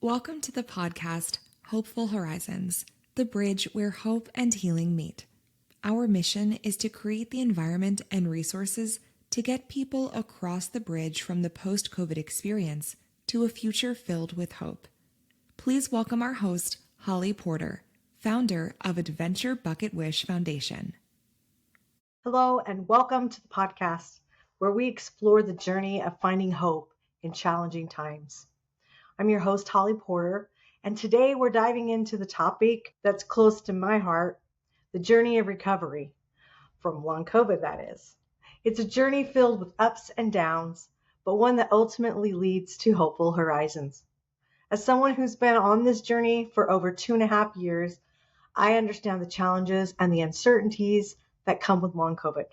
Welcome to the podcast, Hopeful Horizons, the bridge where hope and healing meet. Our mission is to create the environment and resources to get people across the bridge from the post-COVID experience to a future filled with hope. Please welcome our host, Holly Porter, founder of Adventure Bucket Wish Foundation. Hello, and welcome to the podcast where we explore the journey of finding hope in challenging times. I'm your host, Holly Porter, and today we're diving into the topic that's close to my heart, the journey of recovery from long COVID, that is. It's a journey filled with ups and downs, but one that ultimately leads to hopeful horizons. As someone who's been on this journey for over 2.5 years, I understand the challenges and the uncertainties that come with long COVID.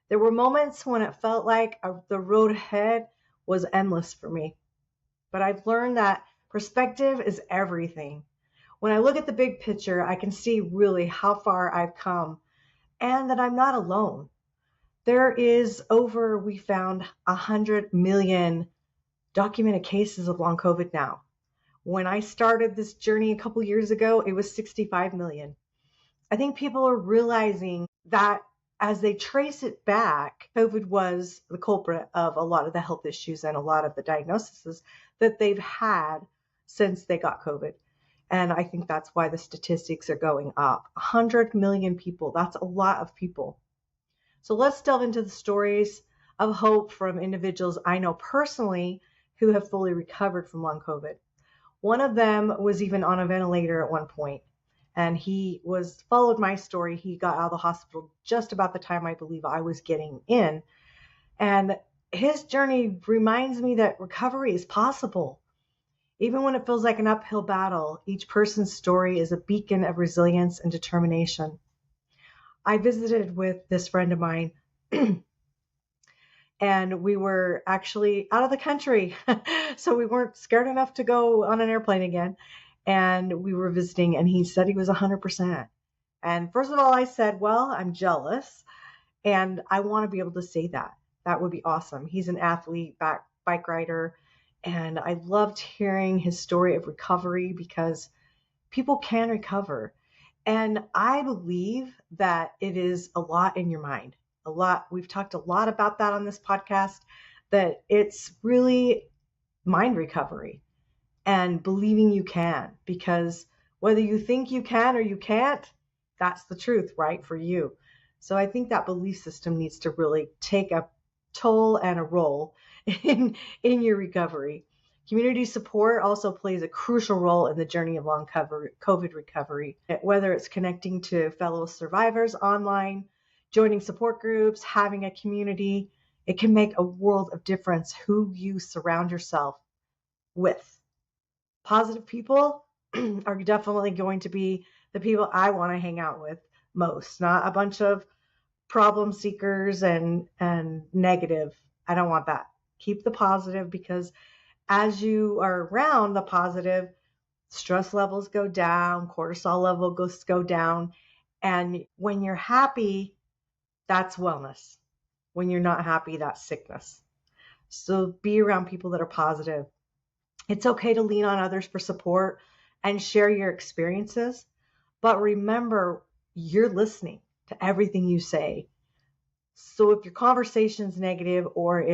There were moments when it felt like the road ahead was endless for me. But I've learned that perspective is everything. When I look at the big picture, I can see really how far I've come and that I'm not alone. There is we found 100 million documented cases of long COVID now. When I started this journey a couple years ago, it was 65 million. I think people are realizing that as they trace it back, COVID was the culprit of a lot of the health issues and a lot of the diagnoses that they've had since they got COVID. And I think that's why the statistics are going up. 100 million people, that's a lot of people. So let's delve into the stories of hope from individuals I know personally who have fully recovered from long COVID. One of them was even on a ventilator at one point. And he followed my story. He got out of the hospital just about the time I believe I was getting in. And his journey reminds me that recovery is possible. Even when it feels like an uphill battle, each person's story is a beacon of resilience and determination. I visited with this friend of mine, and we were actually out of the country. So we weren't scared enough to go on an airplane again. And we were visiting, and he said he was 100%. And first of all, I said, well, I'm jealous, and I want to be able to say that. That would be awesome. He's an athlete, bike rider, and I loved hearing his story of recovery because people can recover. And I believe that it is a lot in your mind. A lot. We've talked a lot about that on this podcast, that it's really mind recovery. And believing you can, because whether you think you can or you can't, that's the truth, right, for you. So I think that belief system needs to really take a toll and a role in your recovery. Community support also plays a crucial role in the journey of long COVID recovery, whether it's connecting to fellow survivors online, joining support groups, having a community. It can make a world of difference who you surround yourself with. Positive people are definitely going to be the people I want to hang out with most, not a bunch of problem seekers and negative. I don't want that. Keep the positive, because as you are around the positive, stress levels go down, cortisol levels go down. And when you're happy, that's wellness. When you're not happy, that's sickness. So be around people that are positive. It's okay to lean on others for support and share your experiences, but remember, you're listening to everything you say. So if your conversation's negative or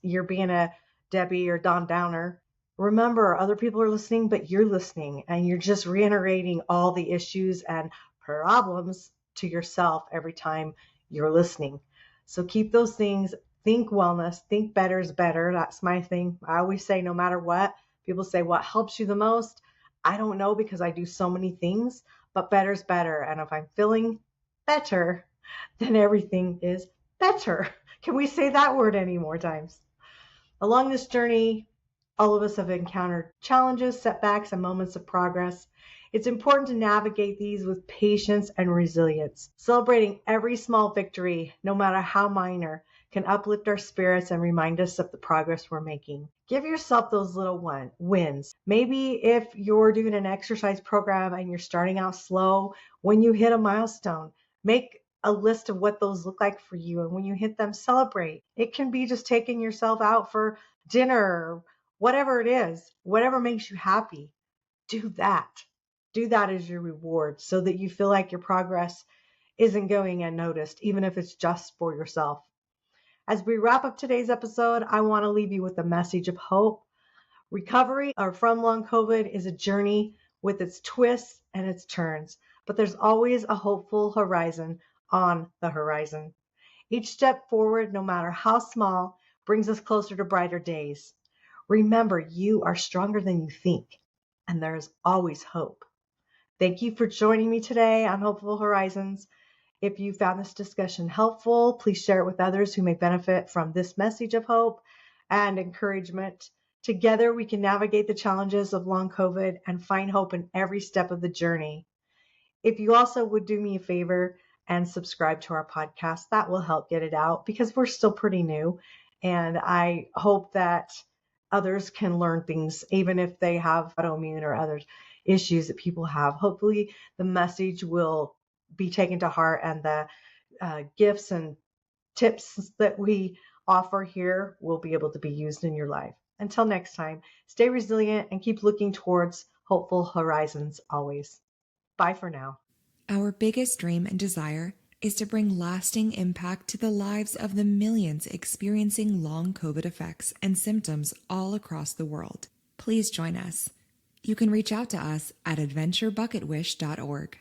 you're being a Debbie or Don Downer, remember other people are listening, but you're listening, and you're just reiterating all the issues and problems to yourself every time you're listening. So keep those things. Think wellness. Think better is better. That's my thing. I always say, no matter what. People say, what helps you the most? I don't know, because I do so many things, but better is better. And if I'm feeling better, then everything is better. Can we say that word any more times? Along this journey, all of us have encountered challenges, setbacks, and moments of progress. It's important to navigate these with patience and resilience. Celebrating every small victory, no matter how minor, can uplift our spirits and remind us of the progress we're making. Give yourself those little wins. Maybe if you're doing an exercise program and you're starting out slow, when you hit a milestone, make a list of what those look like for you. And when you hit them, celebrate. It can be just taking yourself out for dinner, whatever it is, whatever makes you happy. do that. Do that as your reward so that you feel like your progress isn't going unnoticed, even if it's just for yourself. As we wrap up today's episode, I want to leave you with a message of hope. Recovery or from long COVID is a journey with its twists and its turns, but there's always a hopeful horizon on the horizon. Each step forward, no matter how small, brings us closer to brighter days. Remember, you are stronger than you think, and there is always hope. Thank you for joining me today on Hopeful Horizons. If you found this discussion helpful, please share it with others who may benefit from this message of hope and encouragement. Together, we can navigate the challenges of long COVID and find hope in every step of the journey. If you also would do me a favor and subscribe to our podcast, that will help get it out because we're still pretty new. And I hope that others can learn things, even if they have autoimmune or other issues that people have. Hopefully, the message will be taken to heart and the gifts and tips that we offer here will be able to be used in your life. Until next time, stay resilient and keep looking towards hopeful horizons always. Bye for now. Our biggest dream and desire is to bring lasting impact to the lives of the millions experiencing long COVID effects and symptoms all across the world. Please join us. You can reach out to us at adventurebucketwish.org.